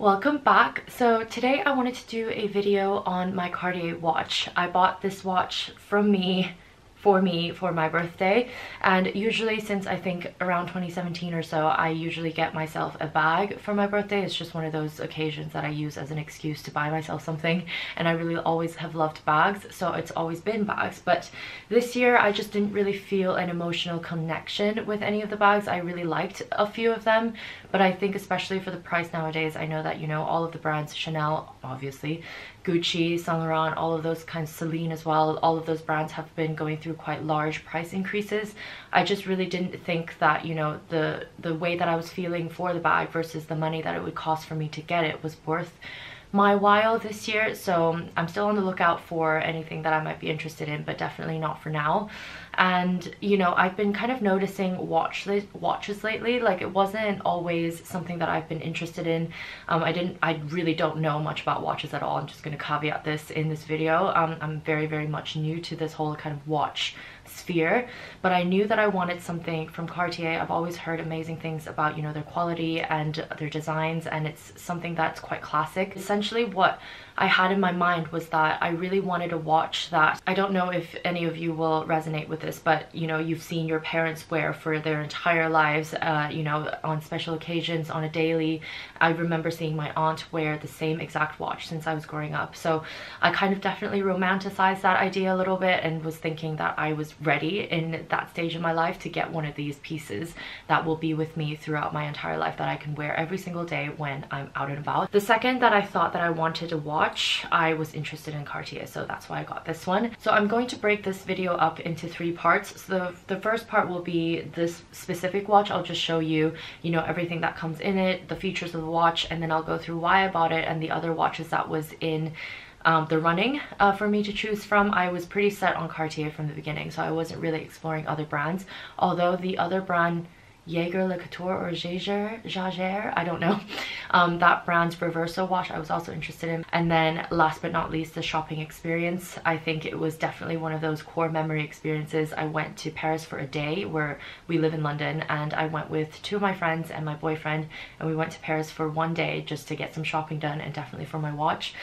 Welcome back. So today I wanted to do a video on my Cartier watch. I bought this watch for my birthday, and usually since I think around 2017 or so I usually get myself a bag for my birthday. It's just one of those occasions that I use as an excuse to buy myself something, and I really always have loved bags, so it's always been bags. But this year I just didn't really feel an emotional connection with any of the bags. I really liked a few of them, but I think especially for the price nowadays, I know that, you know, all of the brands, Chanel obviously, Gucci, Saint Laurent, all of those kinds, Celine as well, all of those brands have been going through quite large price increases. I just really didn't think that, you know, the way that I was feeling for the bag versus the money that it would cost for me to get it was worth my while this year. So I'm still on the lookout for anything that I might be interested in, but definitely not for now. And you know, I've been kind of noticing watches lately. Like, it wasn't always something that I've been interested in. I really don't know much about watches at all. I'm just going to caveat this in this video. I'm very much new to this whole kind of watch sphere, but I knew that I wanted something from Cartier. I've always heard amazing things about, you know, their quality and their designs, and it's something that's quite classic. Essentially what I had in my mind was that I really wanted a watch that, I don't know if any of you will resonate with this, but you know, you've seen your parents wear for their entire lives, you know, on special occasions, on a daily. I remember seeing my aunt wear the same exact watch since I was growing up, so I kind of definitely romanticized that idea a little bit and was thinking that I was ready in that stage of my life to get one of these pieces that will be with me throughout my entire life, that I can wear every single day when I'm out and about. The second that I thought that I wanted a watch, I was interested in Cartier, so that's why I got this one. So I'm going to break this video up into 3 parts. So the first part will be this specific watch. I'll just show you, you know, everything that comes in it, the features of the watch, and then I'll go through why I bought it and the other watches that was in the running for me to choose from. I was pretty set on Cartier from the beginning, so I wasn't really exploring other brands, although the other brand, Jaeger Le Couture or Jaeger, I don't know, that brand's Reverso watch I was also interested in. And then last but not least, the shopping experience. I think it was definitely one of those core memory experiences. I went to Paris for a day, where we live in London, and I went with 2 of my friends and my boyfriend, and we went to Paris for one day just to get some shopping done, and definitely for my watch.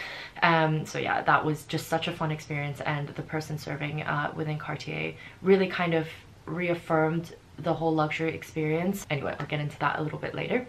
So yeah, that was just such a fun experience, and the person serving within Cartier really kind of reaffirmed the whole luxury experience. Anyway, I'll get into that a little bit later,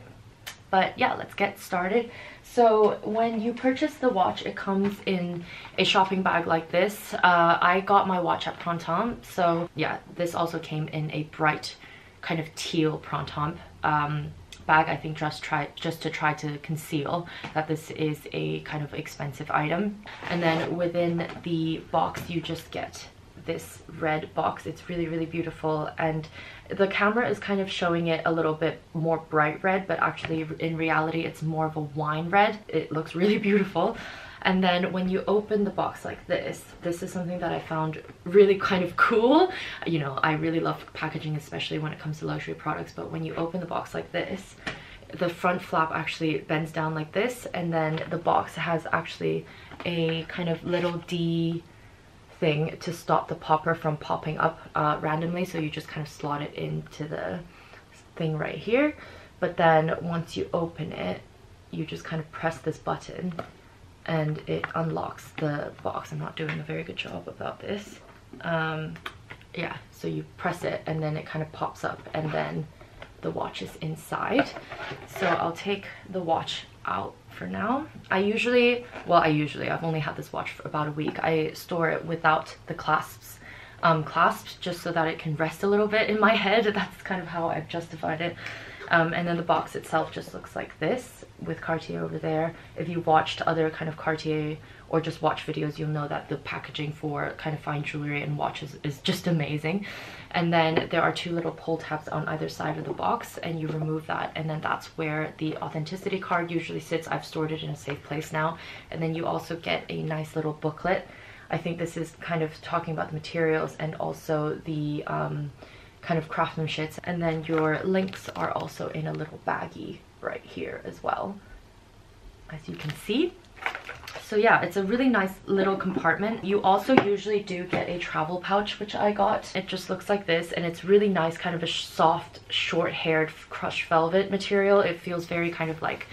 but yeah, let's get started. So when you purchase the watch, it comes in a shopping bag like this. I got my watch at Printemps, so yeah, this also came in a bright kind of teal Printemps bag, I think, just to try to conceal that this is a kind of expensive item. And then within the box you just get this red box. It's really beautiful, and the camera is kind of showing it a little bit more bright red, but actually in reality it's more of a wine red. It looks really beautiful. And then when you open the box like this is something that I found really kind of cool. You know, I really love packaging, especially when it comes to luxury products, but when you open the box like this, the front flap actually bends down like this, and then the box has actually a kind of little D thing to stop the popper from popping up randomly, so you just kind of slot it into the thing right here. But then once you open it, you just kind of press this button and it unlocks the box. I'm not doing a very good job about this. Yeah, so you press it and then it kind of pops up, and then the watch is inside. So I'll take the watch out for now. I've only had this watch for about a week. I store it without the clasps just so that it can rest a little bit in my head. That's kind of how I've justified it. And then the box itself just looks like this with Cartier over there. If you watched other kind of Cartier or just watch videos, you'll know that the packaging for kind of fine jewelry and watches is just amazing. And then there are 2 little pull tabs on either side of the box, and you remove that, and then that's where the authenticity card usually sits. I've stored it in a safe place now. And then you also get a nice little booklet. I think this is kind of talking about the materials and also the kind of craftsmanship. And then your links are also in a little baggie right here as well, as you can see. So yeah, it's a really nice little compartment. You also usually do get a travel pouch, which I got. It just looks like this, and it's really nice, kind of a soft, short-haired crushed velvet material. It feels very kind of like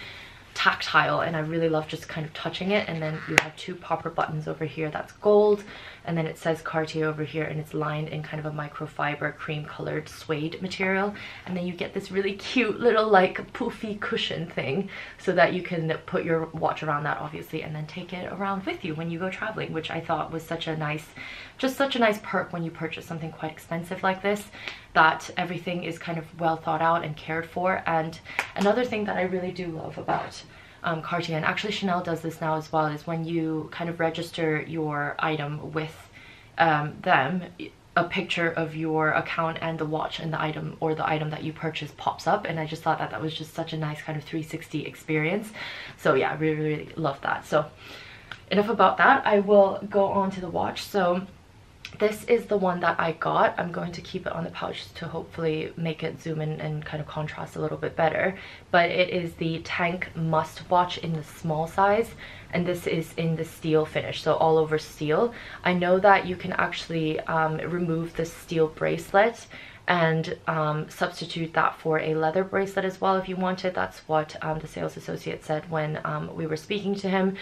tactile, and I really love just kind of touching it. And then you have 2 popper buttons over here that's gold, and then it says Cartier over here, and it's lined in kind of a microfiber cream colored suede material. And then you get this really cute little like poofy cushion thing so that you can put your watch around that, obviously, and then take it around with you when you go traveling, which I thought was such a nice perk when you purchase something quite expensive like this, that everything is kind of well thought out and cared for. And another thing that I really do love about Cartier, and actually Chanel does this now as well, is when you kind of register your item with them, a picture of your account and the watch and the item, or the item that you purchase, pops up. And I just thought that that was just such a nice kind of 360 experience. So yeah, I really love that. So enough about that, I will go on to the watch. So this is the one that I got. I'm going to keep it on the pouch to hopefully make it zoom in and kind of contrast a little bit better. But it is the Tank Must watch in the small size, and this is in the steel finish, so all over steel. I know that you can actually remove the steel bracelet and substitute that for a leather bracelet as well if you wanted. That's what the sales associate said when we were speaking to him.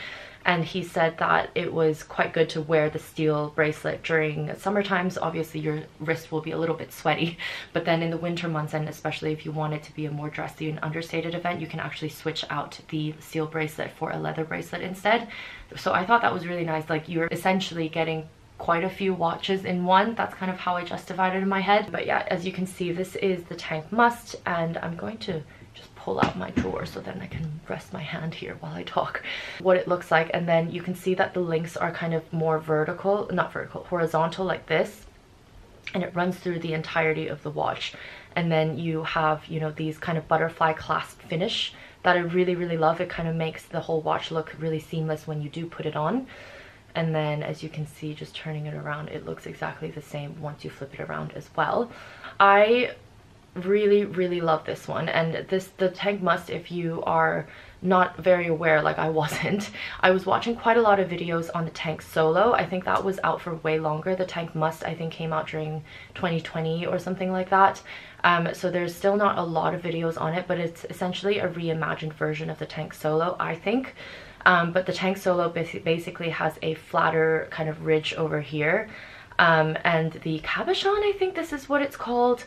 And he said that it was quite good to wear the steel bracelet during summer times. Obviously your wrist will be a little bit sweaty, but then in the winter months, and especially if you want it to be a more dressy and understated event, you can actually switch out the steel bracelet for a leather bracelet instead. So I thought that was really nice. Like, you're essentially getting quite a few watches in one. That's kind of how I justified it in my head. But yeah, as you can see, this is the Tank Must, and I'm going to just pull out my drawer so then I can rest my hand here while I talk. What it looks like, and then you can see that the links are kind of more vertical, not vertical, horizontal like this, and it runs through the entirety of the watch. And then you have, you know, these kind of butterfly clasp finish that I really love. It kind of makes the whole watch look really seamless when you do put it on. And then as you can see, just turning it around, it looks exactly the same once you flip it around as well. I really love this one. And the Tank Must, if you are not very aware, like I wasn't, I was watching quite a lot of videos on the Tank Solo. I think that was out for way longer. The Tank Must, I think, came out during 2020 or something like that. So there's still not a lot of videos on it, but it's essentially a reimagined version of the Tank Solo, I think. But the Tank Solo basically has a flatter kind of ridge over here. And the cabochon, I think this is what it's called,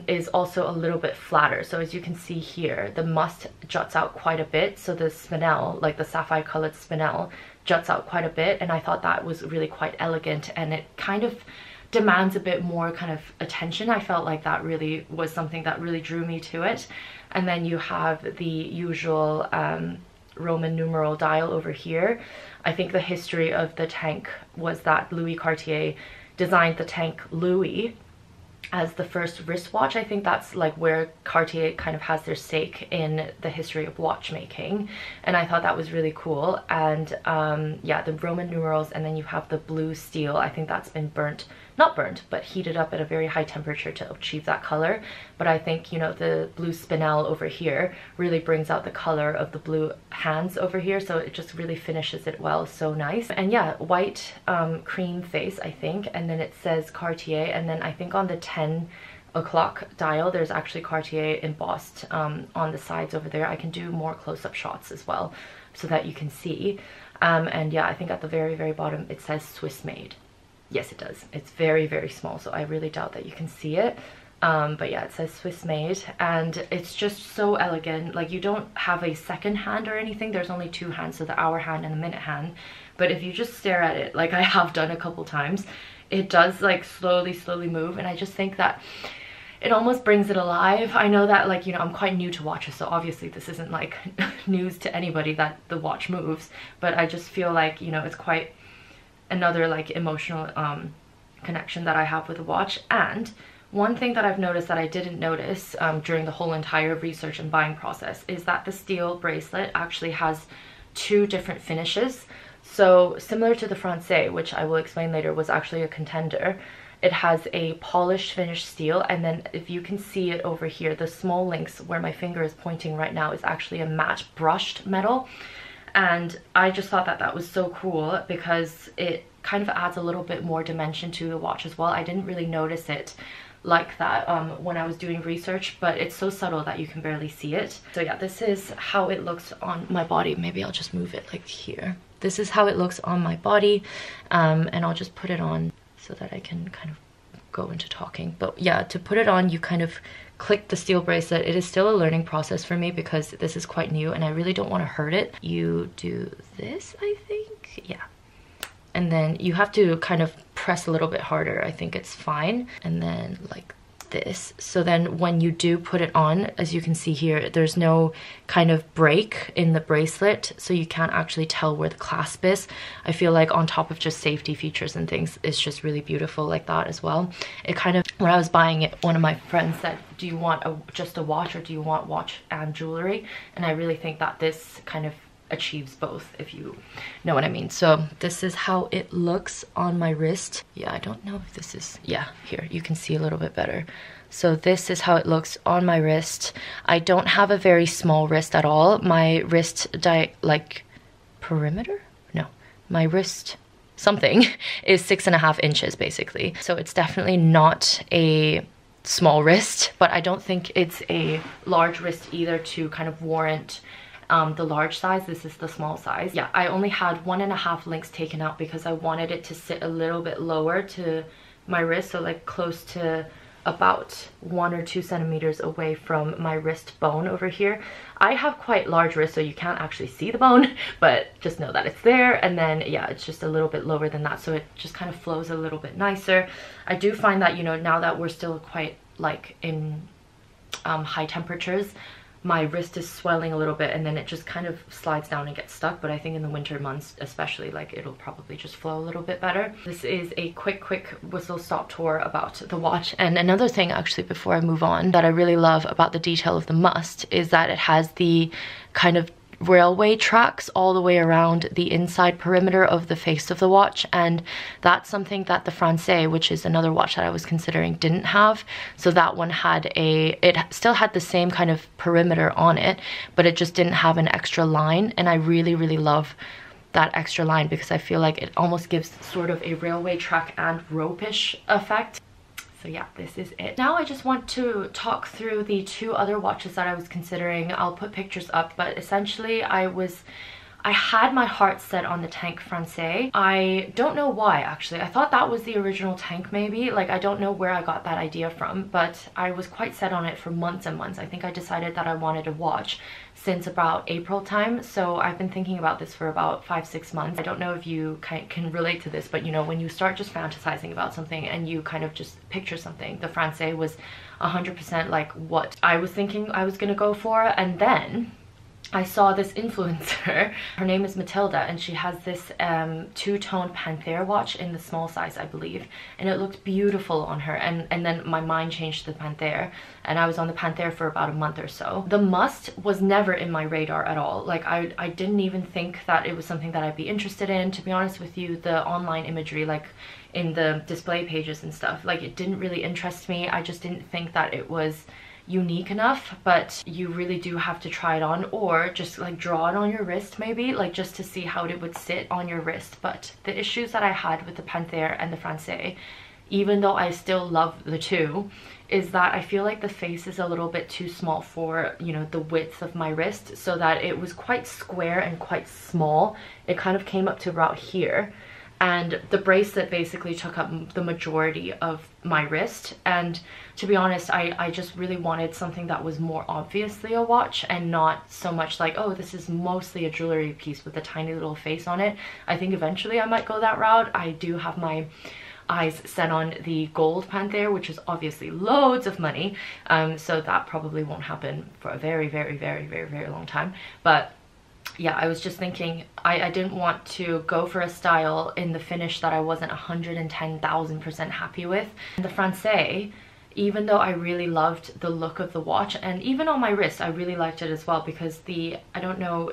is also a little bit flatter. So as you can see here, the Must juts out quite a bit. So the spinel, like the sapphire colored spinel, juts out quite a bit. And I thought that was really quite elegant, and it kind of demands a bit more kind of attention. I felt like that really was something that really drew me to it. And then you have the usual Roman numeral dial over here. I think the history of the Tank was that Louis Cartier designed the Tank Louis as the first wristwatch. I think that's like where Cartier kind of has their stake in the history of watchmaking, and I thought that was really cool. And yeah, the Roman numerals, and then you have the blue steel. I think that's been not burnt, but heated up at a very high temperature to achieve that color. But I think, you know, the blue spinel over here really brings out the color of the blue hands over here, so it just really finishes it well. So nice. And yeah, white cream face, I think, and then it says Cartier, and then I think on the 10 o'clock dial there's actually Cartier embossed on the sides over there. I can do more close-up shots as well so that you can see. And yeah, I think at the very bottom it says Swiss made. Yes, it does. It's very small, so I really doubt that you can see it. But yeah, it says Swiss made, and it's just so elegant. Like, you don't have a second hand or anything. There's only 2 hands, so the hour hand and the minute hand. But if you just stare at it, like I have done a couple times, it does like slowly move, and I just think that it almost brings it alive. I know that, like, you know, I'm quite new to watches, so obviously this isn't like news to anybody that the watch moves, but I just feel like, you know, it's quite another like emotional connection that I have with the watch. And one thing that I've noticed that I didn't notice during the whole entire research and buying process is that the steel bracelet actually has 2 different finishes. So similar to the Francais, which I will explain later was actually a contender, it has a polished finished steel, and then if you can see it over here, the small links where my finger is pointing right now is actually a matte brushed metal. And I just thought that that was so cool because it kind of adds a little bit more dimension to the watch as well. I didn't really notice it like that when I was doing research, but it's so subtle that you can barely see it. So yeah, this is how it looks on my body. Maybe I'll just move it like here. This is how it looks on my body, and I'll just put it on so that I can kind of go into talking. But yeah, to put it on, you kind of click the steel bracelet. It is still a learning process for me because this is quite new and I really don't want to hurt it. You do this, I think, yeah. And then you have to kind of press a little bit harder. I think it's fine. And then like this. So then when you do put it on, as you can see here, there's no kind of break in the bracelet, so you can't actually tell where the clasp is. I feel like on top of just safety features and things, it's just really beautiful like that as well. It kind of, when I was buying it, one of my friends said, do you want just a watch or do you want watch and jewelry? And I really think that this kind of achieves both, if you know what I mean. So this is how it looks on my wrist. Yeah, I don't know if this is, yeah, here you can see a little bit better. So this is how it looks on my wrist. I don't have a very small wrist at all. My wrist perimeter? No, my wrist something is 6.5 inches basically. So it's definitely not a small wrist, but I don't think it's a large wrist either to kind of warrant the large size. This is the small size. Yeah, I only had 1.5 links taken out because I wanted it to sit a little bit lower to my wrist, so like close to about 1 or 2 centimeters away from my wrist bone over here. I have quite large wrists, so you can't actually see the bone, but just know that it's there. And then yeah, it's just a little bit lower than that, so it just kind of flows a little bit nicer. I do find that, you know, now that we're still quite like in high temperatures, my wrist is swelling a little bit and then it just kind of slides down and gets stuck. But I think in the winter months especially, like, it'll probably just flow a little bit better. This is a quick whistle stop tour about the watch. And another thing actually before I move on that I really love about the detail of the Must is that it has the kind of railway tracks all the way around the inside perimeter of the face of the watch, and that's something that the Francais, which is another watch that I was considering, didn't have. So that one had it still had the same kind of perimeter on it, but it just didn't have an extra line, and I really love that extra line because I feel like it almost gives sort of a railway track and rope-ish effect. So yeah, this is it. Now I just want to talk through the 2 other watches that I was considering. I'll put pictures up, but essentially I had my heart set on the Tank Francais. I don't know why, actually. I thought that was the original Tank maybe. Like, I don't know where I got that idea from, but I was quite set on it for months and months. I think I decided that I wanted a watch since about April time, so I've been thinking about this for about 5-6 months. I don't know if you can relate to this, but you know, when you start just fantasizing about something and you kind of just picture something, the Francais was 100% like what I was thinking I was gonna go for. And then I saw this influencer, her name is Matilda, and she has this two-tone Panthère watch in the small size, I believe, and it looked beautiful on her, and then my mind changed to the Panthère, and I was on the Panthère for about a month or so. The Must was never in my radar at all. Like, I didn't even think that it was something that I'd be interested in. To be honest with you, the online imagery, like in the display pages and stuff, like, it didn't really interest me. I just didn't think that it was unique enough. But you really do have to try it on, or just like draw it on your wrist maybe, like just to see how it would sit on your wrist. But the issues that I had with the Panthère and the Francais, even though I still love the two, is that I feel like the face is a little bit too small for, you know, the width of my wrist, so that it was quite square and quite small. It kind of came up to about here, and the bracelet basically took up the majority of my wrist. And to be honest, I just really wanted something that was more obviously a watch and not so much like, oh, this is mostly a jewelry piece with a tiny little face on it. I think eventually I might go that route. I do have my eyes set on the gold Panthère, which is obviously loads of money, so that probably won't happen for a very long time. But yeah, I was just thinking I didn't want to go for a style in the finish that I wasn't 110,000% happy with. And the Francais, even though I really loved the look of the watch, and even on my wrist I really liked it as well, because I don't know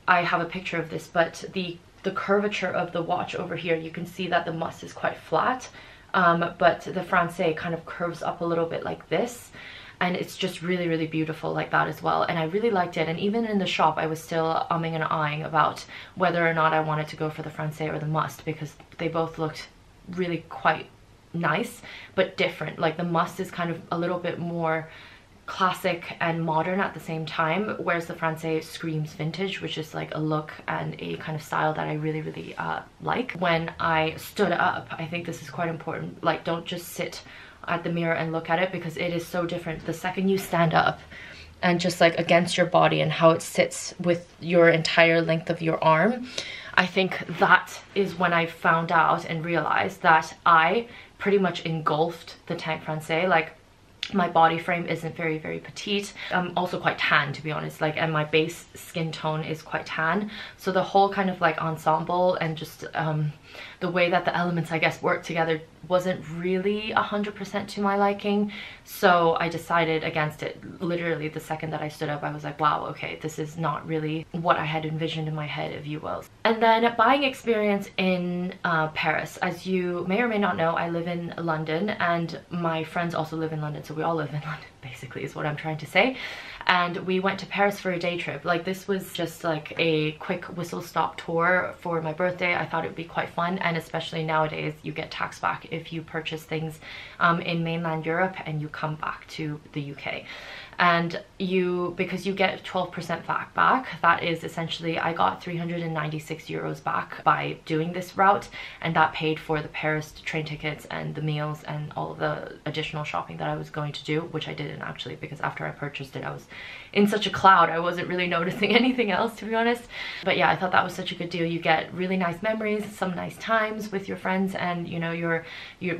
I have a picture of this, but the curvature of the watch over here, you can see that the Must is quite flat, but the Francais kind of curves up a little bit like this, and it's just really beautiful like that as well. And I really liked it, and even in the shop I was still umming and ahhing about whether or not I wanted to go for the Francais or the Must, because they both looked really quite nice but different. Like the Must is kind of a little bit more classic and modern at the same time, whereas the Francais screams vintage, which is like a look and a kind of style that I really like. When I stood up, I think this is quite important, like don't just sit at the mirror and look at it, because it is so different the second you stand up and just like against your body and how it sits with your entire length of your arm. I think that is when I found out and realized that I pretty much engulfed the Tank Francais. Like my body frame isn't very petite. I'm also quite tan, to be honest, like, and my base skin tone is quite tan, so the whole kind of like ensemble and just the way that the elements, I guess, work together wasn't really 100% to my liking. So I decided against it. Literally the second that I stood up, I was like, wow, okay, this is not really what I had envisioned in my head, if you will. And then buying experience in Paris. As you may or may not know, I live in London and my friends also live in London, so we all live in London basically is what I'm trying to say. And we went to Paris for a day trip. Like this was just like a quick whistle stop tour for my birthday. I thought it would be quite fun, and especially nowadays you get tax back if you purchase things in mainland Europe and you come back to the UK. And because you get 12% back, that is essentially, I got 396 euros back by doing this route, and that paid for the Paris train tickets and the meals and all of the additional shopping that I was going to do, which I didn't actually, because after I purchased it I was in such a cloud, I wasn't really noticing anything else, to be honest. But yeah, I thought that was such a good deal. You get really nice memories, some nice times with your friends and you know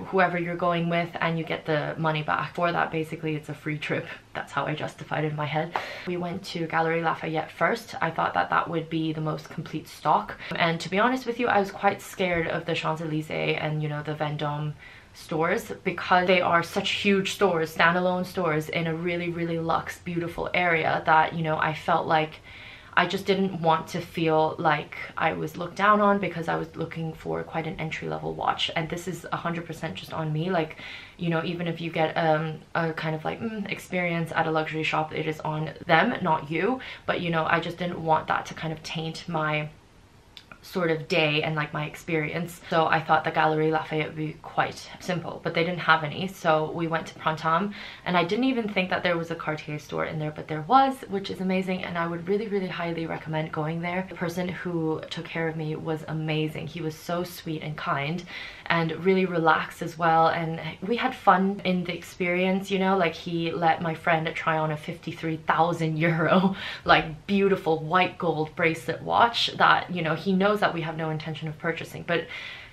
whoever you're going with, and you get the money back for that. Basically it's a free trip. That's how I justified it in my head. We went to Galeries Lafayette first. I thought that that would be the most complete stock, and to be honest with you, I was quite scared of the Champs-Elysees and, you know, the Vendôme stores, because they are such huge stores, standalone stores in a really luxe, beautiful area, that, you know, I felt like I just didn't want to feel like I was looked down on, because I was looking for quite an entry-level watch. And this is 100% just on me. Like, you know, even if you get a kind of like experience at a luxury shop, it is on them, not you. But, you know, I just didn't want that to kind of taint my sort of day and like my experience. So I thought the Galeries Lafayette would be quite simple, but they didn't have any. So we went to Printemps, and I didn't even think that there was a Cartier store in there, but there was, which is amazing, and I would really highly recommend going there. The person who took care of me was amazing. He was so sweet and kind and really relaxed as well, and we had fun in the experience, you know. Like he let my friend try on a 53,000 euro like beautiful white gold bracelet watch that, you know, he knows that we have no intention of purchasing, but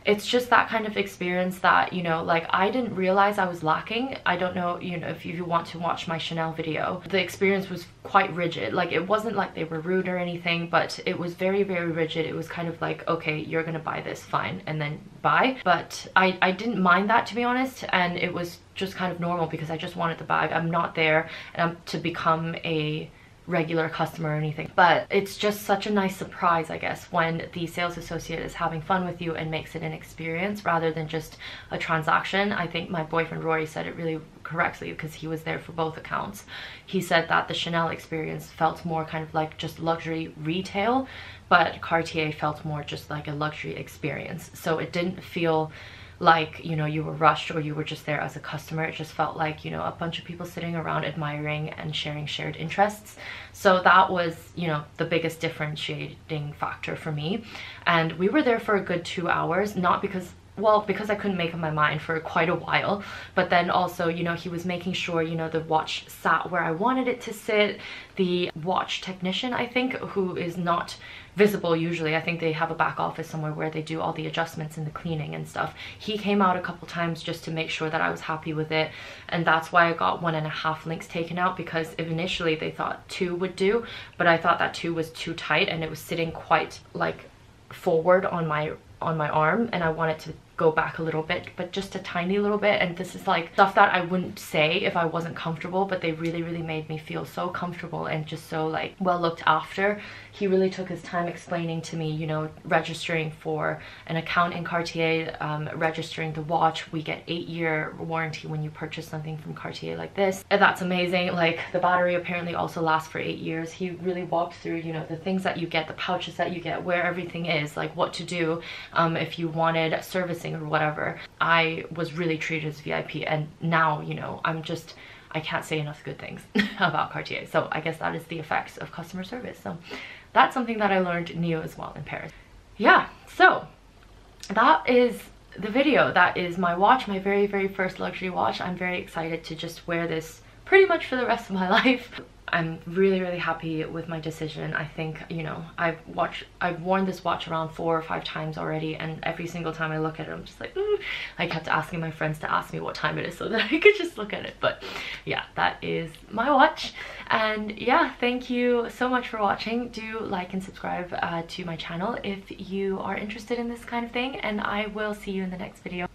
it's just that kind of experience that, you know, like I didn't realize I was lacking. I don't know, you know, if you want to watch my Chanel video, the experience was quite rigid. Like it wasn't like they were rude or anything, but it was very rigid. It was kind of like, okay, you're gonna buy this, fine, and then buy. But I didn't mind that, to be honest, and it was just kind of normal because I just wanted the bag. I'm not there and I'm to become a regular customer or anything, but it's just such a nice surprise, I guess, when the sales associate is having fun with you and makes it an experience rather than just a transaction. I think my boyfriend Rory said it really correctly, because he was there for both accounts. He said that the Chanel experience felt more kind of like just luxury retail, but Cartier felt more just like a luxury experience. So it didn't feel like, you know, you were rushed or you were just there as a customer. It just felt like, you know, a bunch of people sitting around admiring and sharing shared interests. So that was, you know, the biggest differentiating factor for me. And we were there for a good 2 hours, not because, well, because I couldn't make up my mind for quite a while, but then also, you know, he was making sure, you know, the watch sat where I wanted it to sit. The watch technician, I think, who is not visible usually, I think they have a back office somewhere where they do all the adjustments and the cleaning and stuff. He came out a couple times just to make sure that I was happy with it, and that's why I got 1.5 links taken out, because initially they thought 2 would do, but I thought that 2 was too tight and it was sitting quite like forward on my arm, and I wanted to go back a little bit, but just a tiny little bit. And this is like stuff that I wouldn't say if I wasn't comfortable, but they really made me feel so comfortable and just so like well looked after. He really took his time explaining to me, you know, registering for an account in Cartier, registering the watch. We get 8-year warranty when you purchase something from Cartier like this, and that's amazing. Like the battery apparently also lasts for 8 years. He really walked through, you know, the things that you get, the pouches that you get, where everything is, like what to do if you wanted servicing dressing or whatever, I was really treated as VIP, and now, you know, I can't say enough good things about Cartier. So I guess that is the effects of customer service. So that's something that I learned new as well in Paris. Yeah, so that is the video. That is my watch, my very first luxury watch. I'm very excited to just wear this pretty much for the rest of my life. I'm really happy with my decision. I think, you know, I've worn this watch around 4 or 5 times already, and every single time I look at it, I'm just like, ooh. I kept asking my friends to ask me what time it is so that I could just look at it. But yeah, that is my watch. And yeah, thank you so much for watching. Do like and subscribe to my channel if you are interested in this kind of thing, and I will see you in the next video.